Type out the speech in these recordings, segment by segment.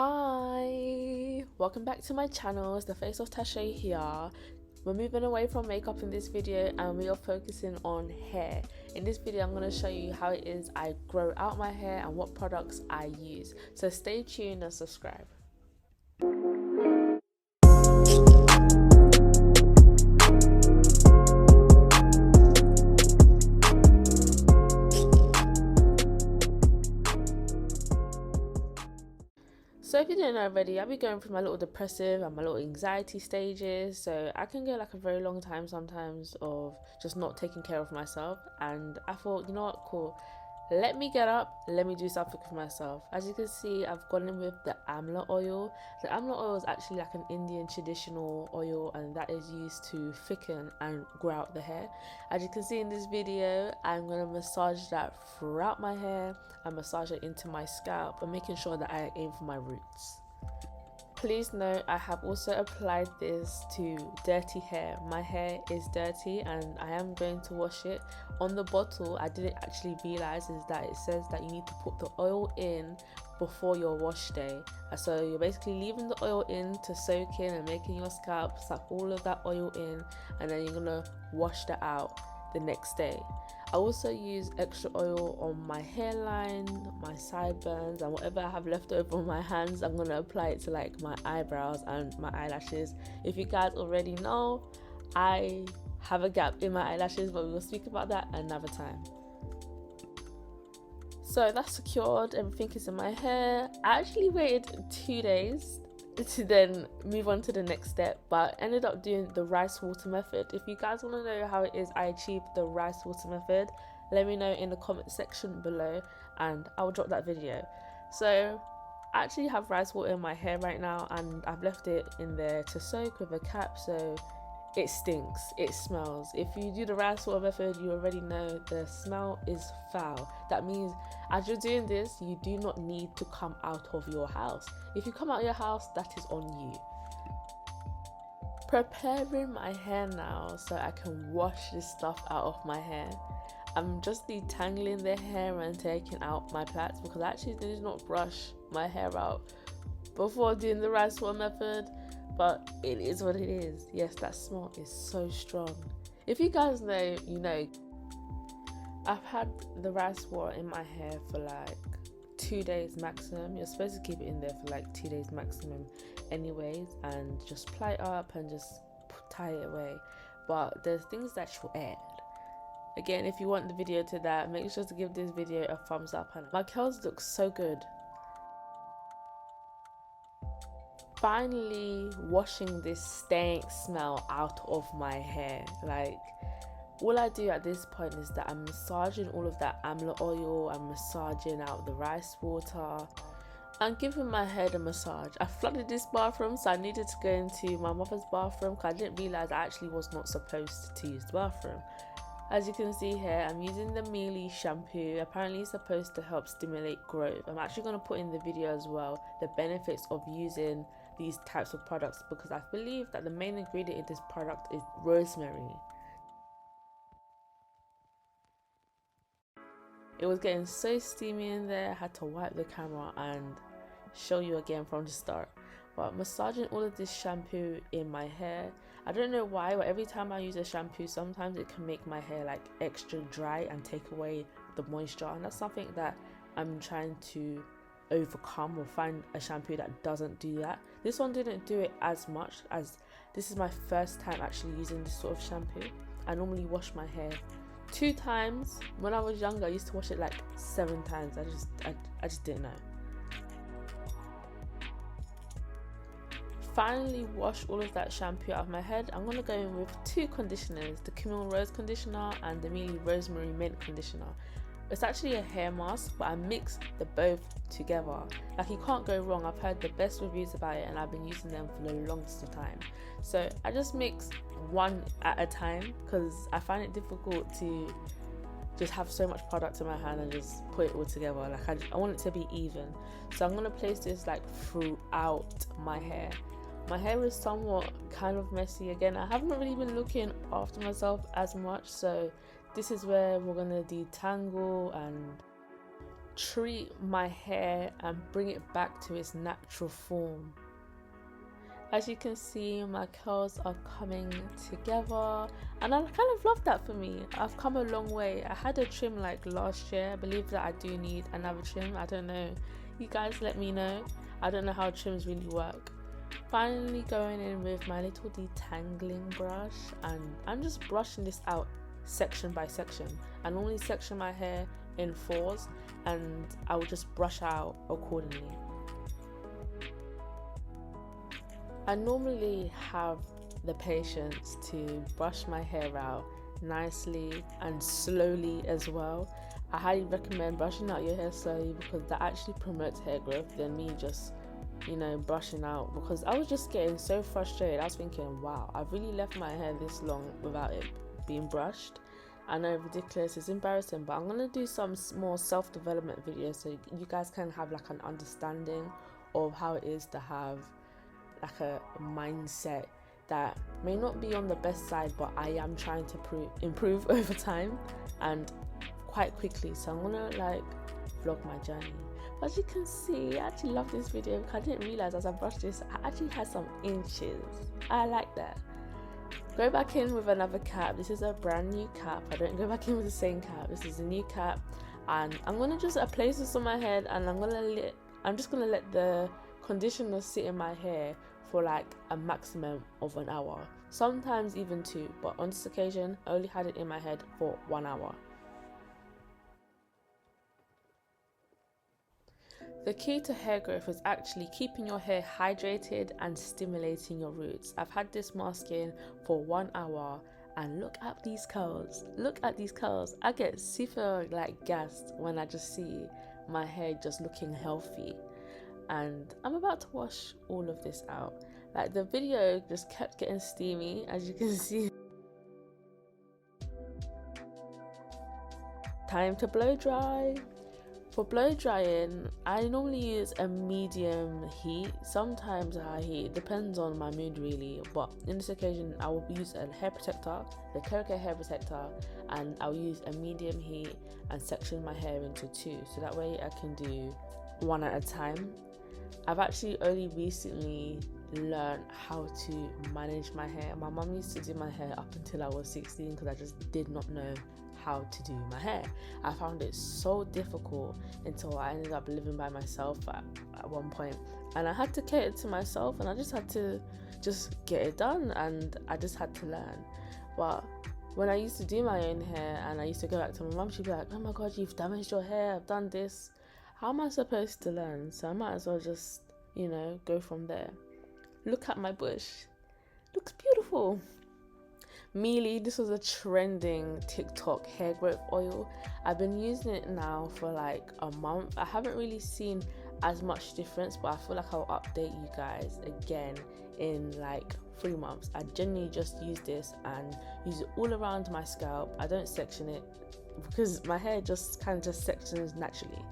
Hi, welcome back to my channel. It's the face of Tasheebeauty here. We're moving away from makeup in this video and we are focusing on hair. In this video I'm going to show you how it is I grow out my hair and what products I use. So stay tuned and subscribe. So if you didn't know already, I'll be going through my little depressive and my little anxiety stages. So I can go like a very long time sometimes of just not taking care of myself. And I thought, you know what, cool. Let me get up, let me do something for myself. As you can see, I've gone in with the amla oil. The amla oil is actually like an Indian traditional oil and that is used to thicken and grow out the hair. As you can see in this video, I'm going to massage that throughout my hair and massage it into my scalp and making sure that I aim for my roots. Please note, I have also applied this to dirty hair. My hair is dirty and I am going to wash it. On the bottle, I didn't actually realize is that it says that you need to put the oil in before your wash day. So you're basically leaving the oil in to soak in and making your scalp suck all of that oil in, and then you're gonna wash that out the next day. I also use extra oil on my hairline, my sideburns, and whatever I have left over on my hands, I'm gonna apply it to like my eyebrows and my eyelashes. If you guys already know, I have a gap in my eyelashes, but we will speak about that another time. So that's secured, everything is in my hair. I actually waited 2 days to then move on to the next step, but ended up doing the rice water method. If you guys want to know how it is I achieved the rice water method, let me know in the comment section below and I'll drop that video. So I actually have rice water in my hair right now and I've left it in there to soak with a cap, so it stinks, it smells. If you do the rice water method, you already know the smell is foul. That means as you're doing this, you do not need to come out of your house. If you come out of your house, that is on you. Preparing my hair now so I can wash this stuff out of my hair. I'm just detangling the hair and taking out my plaits because I actually did not brush my hair out before doing the rice water method. But it is what it is. Yes, that smell is so strong. If you guys know, you know. I've had the rice water in my hair for like 2 days maximum. You're supposed to keep it in there for like 2 days maximum anyways, and just ply it up and just tie it away. But there's things that you'll add. Again, if you want the video to that, make sure to give this video a thumbs up. And my curls look so good. Finally washing this stank smell out of my hair. Like, all I do at this point is that I'm massaging all of that amla oil, I'm massaging out the rice water, and giving my head a massage. I flooded this bathroom, so I needed to go into my mother's bathroom because I didn't realize I actually was not supposed to use the bathroom. As you can see here, I'm using the Mielle shampoo. Apparently it's supposed to help stimulate growth. I'm actually going to put in the video as well the benefits of using these types of products, because I believe that the main ingredient in this product is rosemary. It was getting so steamy in there, I had to wipe the camera and show you again from the start. But massaging all of this shampoo in my hair, I don't know why, but every time I use a shampoo, sometimes it can make my hair like extra dry and take away the moisture, and that's something that I'm trying to overcome, or find a shampoo that doesn't do that. This one didn't do it as much, as this is my first time actually using this sort of shampoo. I normally wash my hair 2 times. When I was younger, I used to wash it like 7 times. I just didn't know. Finally wash all of that shampoo out of my head. I'm gonna go in with 2 conditioners, the Camille Rose conditioner and the Mielle Rosemary Mint conditioner. It's actually a hair mask, but I mixed the both together. Like, you can't go wrong. I've heard the best reviews about it and I've been using them for the longest of time. So I just mix one at a time because I find it difficult to just have so much product in my hand and just put it all together. Like, I want it to be even. So I'm gonna place this like throughout my hair. My hair is somewhat kind of messy. Again, I haven't really been looking after myself as much, so this is where we're gonna detangle and treat my hair and bring it back to its natural form. As you can see, my curls are coming together, and I kind of love that for me. I've come a long way. I had a trim like last year. I believe that I do need another trim. I don't know. You guys let me know. I don't know how trims really work. Finally going in with my little detangling brush, and I'm just brushing this out section by section. I normally section my hair in fours, and I will just brush out accordingly. I normally have the patience to brush my hair out nicely and slowly as well. I highly recommend brushing out your hair slowly because that actually promotes hair growth than me just, brushing out, because I was just getting so frustrated. I was thinking, wow, I've really left my hair this long without it being brushed. I know, ridiculous, it's embarrassing, but I'm going to do some more self-development videos so you guys can have like an understanding of how it is to have like a mindset that may not be on the best side, but I am trying to improve over time and quite quickly. So I'm gonna like vlog my journey. But as you can see, I actually love this video because I didn't realize as I brushed this, I actually had some inches. I like that. Go back in with another cap. This is a brand new cap. I don't go back in with the same cap. This is a new cap, and I'm gonna just place this on my head, and I'm just gonna let the conditioner sit in my hair for like a maximum of an hour, sometimes even 2, but on this occasion I only had it in my head for 1 hour. The key to hair growth is actually keeping your hair hydrated and stimulating your roots. I've had this mask in for 1 hour, and look at these curls. Look at these curls. I get super like gassed when I just see my hair just looking healthy. And I'm about to wash all of this out. Like, the video just kept getting steamy, as you can see. Time to blow dry. For blow drying, I normally use a medium heat, sometimes a high heat. It depends on my mood really, but in this occasion I will use a hair protector, the Coco hair protector, and I'll use a medium heat and section my hair into 2, so that way I can do 1 at a time. I've actually only recently learned how to manage my hair. My mum used to do my hair up until I was 16 because I just did not know how to do my hair. I found it so difficult until I ended up living by myself at one point, and I had to cater to myself, and I just had to get it done, and I just had to learn. But when I used to do my own hair and I used to go back to my mum, she'd be like, oh my god, you've damaged your hair, I've done this. How am I supposed to learn? So I might as well just, go from there. Look at my bush. Looks beautiful. Mielle, this was a trending TikTok hair growth oil. I've been using it now for like a month. I haven't really seen as much difference, but I feel like I'll update you guys again in like 3 months. I genuinely just use this and use it all around my scalp. I don't section it because my hair just kind of just sections naturally.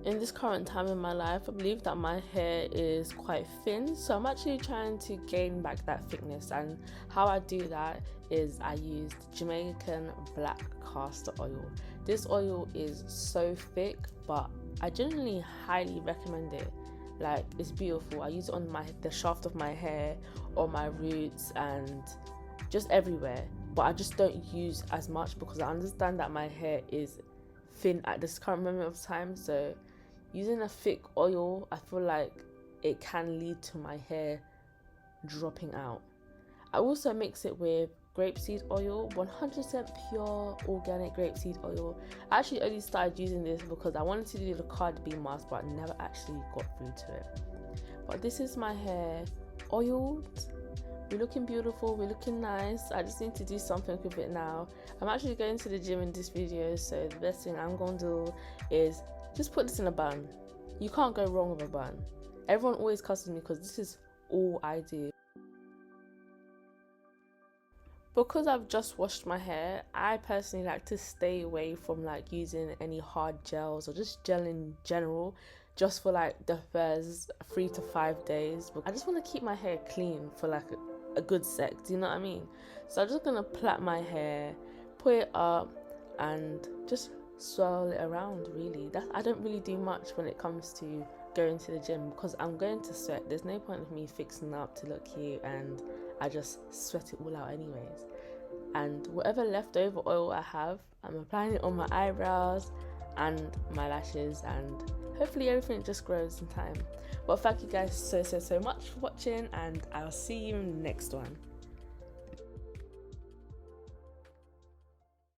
In this current time in my life, I believe that my hair is quite thin, so I'm actually trying to gain back that thickness, and how I do that is I use Jamaican black castor oil. This oil is so thick, but I genuinely highly recommend it. Like, it's beautiful. I use it on the shaft of my hair, on my roots, and just everywhere, but I just don't use as much because I understand that my hair is thin at this current moment of time. So using a thick oil, I feel like it can lead to my hair dropping out. I also mix it with grapeseed oil, 100% pure organic grapeseed oil. I actually only started using this because I wanted to do the Cardi B mask, but I never actually got through to it. But this is my hair oiled. We're looking beautiful, we're looking nice. I just need to do something with it now. I'm actually going to the gym in this video, so the best thing I'm going to do is just put this in a bun. You can't go wrong with a bun. Everyone always cusses me because this is all I do. Because I've just washed my hair, I personally like to stay away from like using any hard gels or just gel in general, just for like the first 3 to 5 days. But I just want to keep my hair clean for like a good sec, do you know what I mean? So I'm just gonna plait my hair, put it up, and just swirl it around. Really, I don't really do much when it comes to going to the gym, because I'm going to sweat. There's no point of me fixing up to look cute, and I just sweat it all out anyways. And whatever leftover oil I have, I'm applying it on my eyebrows and my lashes, and hopefully everything just grows in time. But thank you guys so much for watching, and I'll see you in the next one.